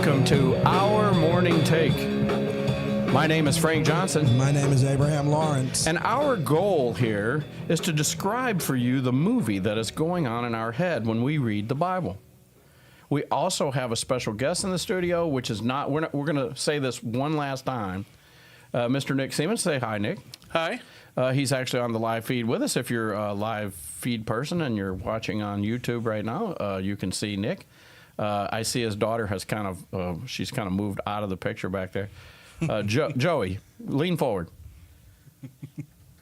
welcome to Our Morning Take. My name is Frank Johnson. My name is Abraham Lawrence. And our goal here is to describe for you the movie that is going on in our head when we read the Bible. We also have a special guest in the studio, which is not, we're going to say this one last time. Mr. Nick Siemens. Say hi, Nick. Hi. He's actually on the live feed with us. If you're a live feed person and you're watching on YouTube right now, you can see Nick. I see his daughter has kind of, she's kind of moved out of the picture back there. Joey, lean forward.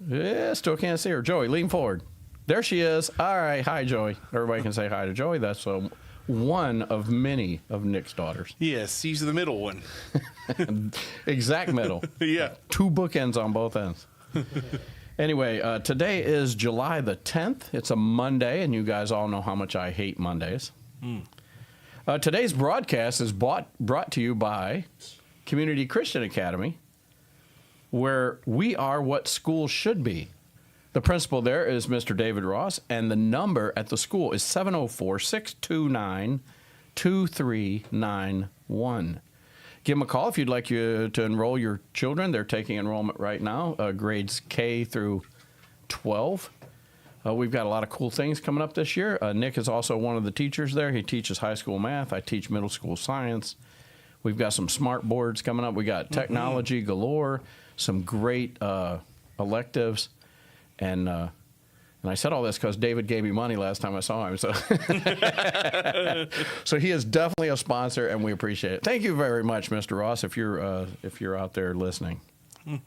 Yeah, still can't see her. Joey, lean forward. There she is. All right. Hi, Joey. Everybody can say hi to Joey. That's one of many of Nick's daughters. Yes, he's the middle one. Exact middle. Yeah. Two bookends on both ends. Anyway, today is July the 10th. It's a Monday, and you guys all know how much I hate Mondays. Today's broadcast is brought to you by Community Christian Academy, where we are what schools should be. The principal there is Mr. David Ross, and the number at the school is 704-629-2391. Give them a call if you'd like to enroll your children. They're taking enrollment right now, grades K through 12. We've got a lot of cool things coming up this year. Nick is also one of the teachers there. He teaches high school math. I teach middle school science. We've got some smart boards coming up. We got technology galore, some great electives. And I said all this because David gave me money last time I saw him. So, so he is definitely a sponsor, and we appreciate it. Thank you very much, Mr. Ross, if you're out there listening.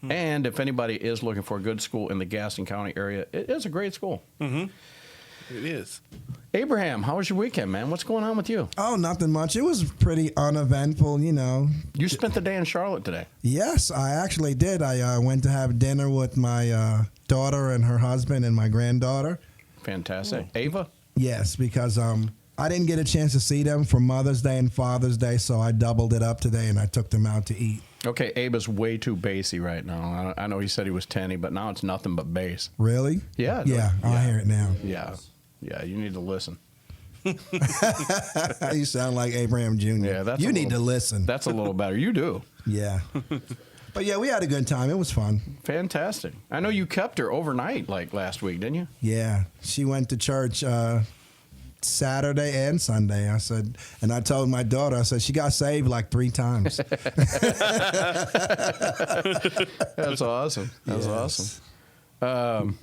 And if anybody is looking for a good school in the Gaston County area, it is a great school. It is. Abraham, how was your weekend, man? What's going on with you? Oh, nothing much. It was pretty uneventful, you know. You spent the day in Charlotte today. Yes, I actually did. I went to have dinner with my daughter and her husband and my granddaughter. Fantastic. Ava? Yes, because I didn't get a chance to see them for Mother's Day and Father's Day, so I doubled it up today and I took them out to eat. Okay, Ava's way too bassy right now. I know he said he was 10, but now it's nothing but bass. Really? Yeah. Yeah, I hear it now. Yeah. Yeah, you need to listen. You sound like Abraham Jr. Yeah, you need to listen. That's a little better. You do. Yeah. But yeah, we had a good time. It was fun. Fantastic. I know you kept her overnight like last week, didn't you? Yeah. She went to church Saturday and Sunday. I said, and I told my daughter, I said, she got saved like 3 times. That's awesome. That's awesome.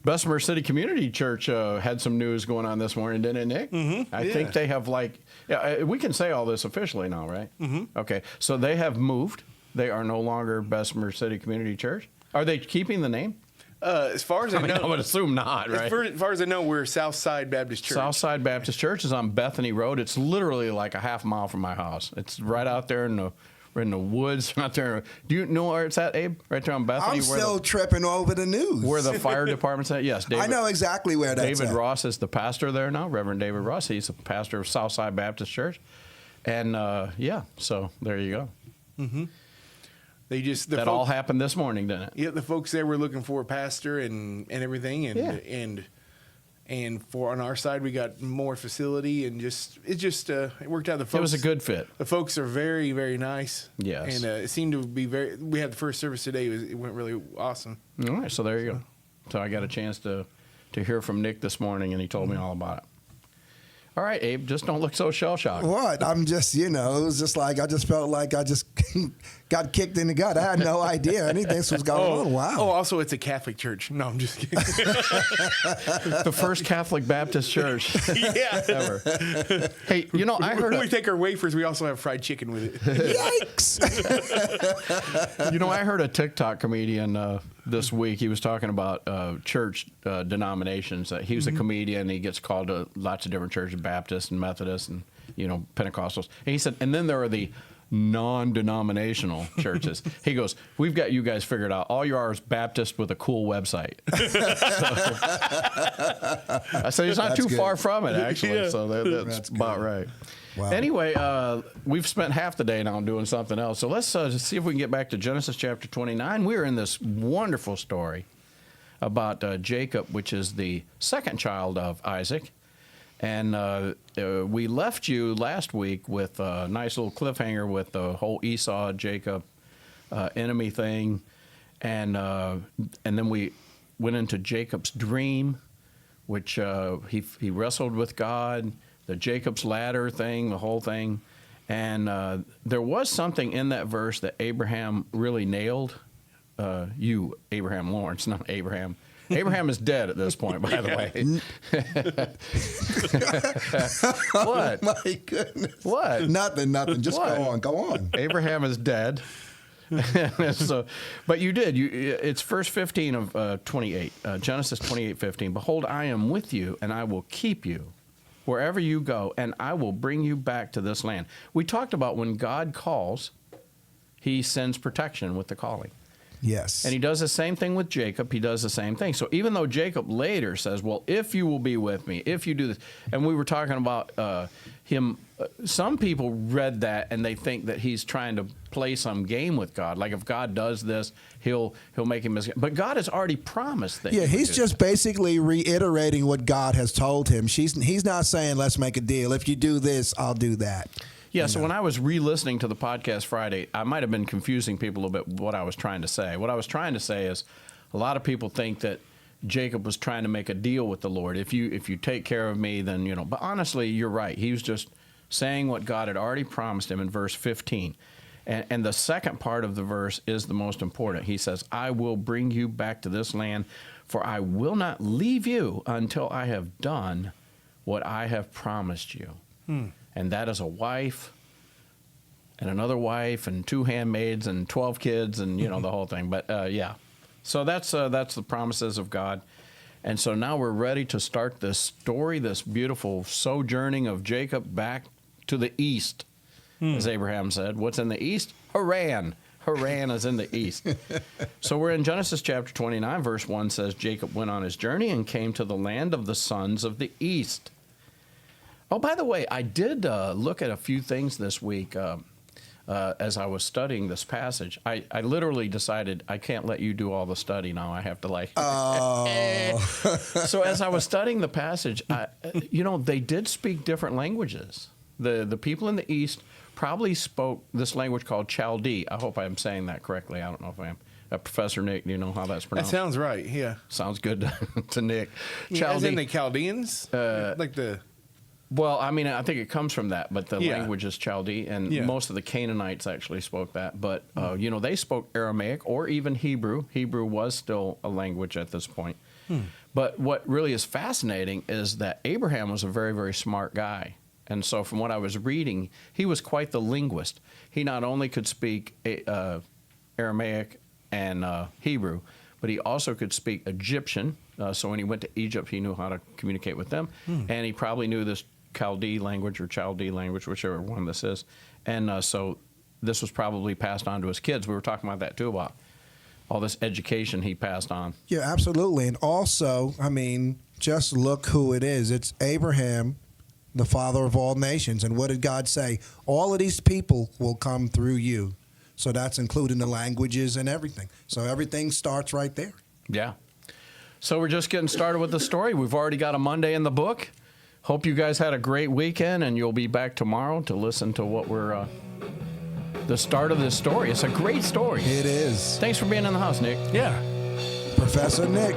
Bessemer City Community Church had some news going on this morning, didn't it, Nick? I think they have we can say all this officially now, right? Okay, so they have moved. They are no longer Bessemer City Community Church. Are they keeping the name? As far as I know, I would assume not, right? As far as I know, we're Southside Baptist Church. Southside Baptist Church is on Bethany Road. It's literally like a half mile from my house. It's right out there in the woods. Out there. Do you know where it's at, Abe? Right there on Bethany. I'm still tripping over the news. Where the fire department's at? Yes, David. I know exactly where that's David at. Ross is the pastor there now, Reverend David Ross. He's the pastor of Southside Baptist Church. And, so there you go. That all happened this morning, didn't it? Yeah, the folks there were looking for a pastor and everything, and for on our side we got more facility and it worked out. It was a good fit. The folks are very, very nice. Yes, and it seemed to be we had the first service today. It went really awesome. All right, so there you go. So I got a chance to hear from Nick this morning, and he told me all about it. All right, Abe, just don't look so shell-shocked. What? I'm just, it was just like, I just felt like I just got kicked in the gut. I had no idea anything was going on. Wow. Oh, also, it's a Catholic church. No, I'm just kidding. The first Catholic Baptist church ever. Hey, I heard... When we take our wafers, we also have fried chicken with it. Yikes! I heard a TikTok comedian this week. He was talking about church denominations. He was a comedian. He gets called to lots of different churches, Baptists and Methodists and, Pentecostals. And he said, and then there are the non-denominational churches. He goes, we've got you guys figured out. All you are is Baptist with a cool website. I said, he's not too far from it, actually. Yeah. So that's about right. Wow. Anyway, we've spent half the day now doing something else. So let's see if we can get back to Genesis chapter 29. We're in this wonderful story about Jacob, which is the second child of Isaac. And we left you last week with a nice little cliffhanger with the whole Esau, Jacob enemy thing. And then we went into Jacob's dream, which he wrestled with God, the Jacob's ladder thing, the whole thing. And there was something in that verse that Abraham really nailed. Abraham Lawrence, not Abraham. Abraham is dead at this point, by the way. What? My goodness. What? Nothing. Just What? go on. Abraham is dead. So, but you did. It's verse 15 of 28, Genesis 28:15. Behold, I am with you, and I will keep you wherever you go, and I will bring you back to this land. We talked about when God calls, he sends protection with the calling. Yes. And he does the same thing with Jacob. He does the same thing. So even though Jacob later says, well, if you will be with me, if you do this, and we were talking about him, some people read that and they think that he's trying to play some game with God. Like if God does this, he'll make him but God has already promised that. Yeah, he's just basically reiterating what God has told him. He's not saying, let's make a deal. If you do this, I'll do that. Yeah, so when I was re-listening to the podcast Friday, I might have been confusing people a little bit what I was trying to say. What I was trying to say is a lot of people think that Jacob was trying to make a deal with the Lord. If you take care of me, then, But honestly, you're right. He was just saying what God had already promised him in verse 15. And the second part of the verse is the most important. He says, I will bring you back to this land, for I will not leave you until I have done what I have promised you. And that is a wife and another wife and 2 handmaids and 12 kids and, the whole thing. But, yeah. So that's the promises of God. And so now we're ready to start this story, this beautiful sojourning of Jacob back to the east, as Abraham said. What's in the east? Haran. Haran is in the east. So we're in Genesis chapter 29, verse 1 says, Jacob went on his journey and came to the land of the sons of the east. Oh, by the way, I did look at a few things this week as I was studying this passage. I literally decided I can't let you do all the study now. I have to Oh. So as I was studying the passage, they did speak different languages. The people in the East probably spoke this language called Chaldee. I hope I'm saying that correctly. I don't know if I am. Professor Nick, do you know how that's That pronounced? sounds right. Yeah. Sounds good to Nick. Yeah, as in the Chaldeans? Like the... Well, I mean, I think it comes from that, but the Yeah. language is Chaldee, and Yeah. most of the Canaanites actually spoke that. But, they spoke Aramaic or even Hebrew. Hebrew was still a language at this point. But what really is fascinating is that Abraham was a very, very smart guy. And so from what I was reading, he was quite the linguist. He not only could speak Aramaic and Hebrew, but he also could speak Egyptian. So when he went to Egypt, he knew how to communicate with them. And he probably knew this Chaldee language, whichever one this is. And so this was probably passed on to his kids. We were talking about that too, about all this education he passed on. Yeah, absolutely. And also, I mean, just look who it is. It's Abraham, the father of all nations. And what did God say? All of these people will come through you. So that's including the languages and everything. So everything starts right there. Yeah. So we're just getting started with the story. We've already got a Monday in the book. Hope you guys had a great weekend, and you'll be back tomorrow to listen to what we're the start of this story. It's a great story. It is. Thanks for being in the house, Nick. Yeah. Professor Nick.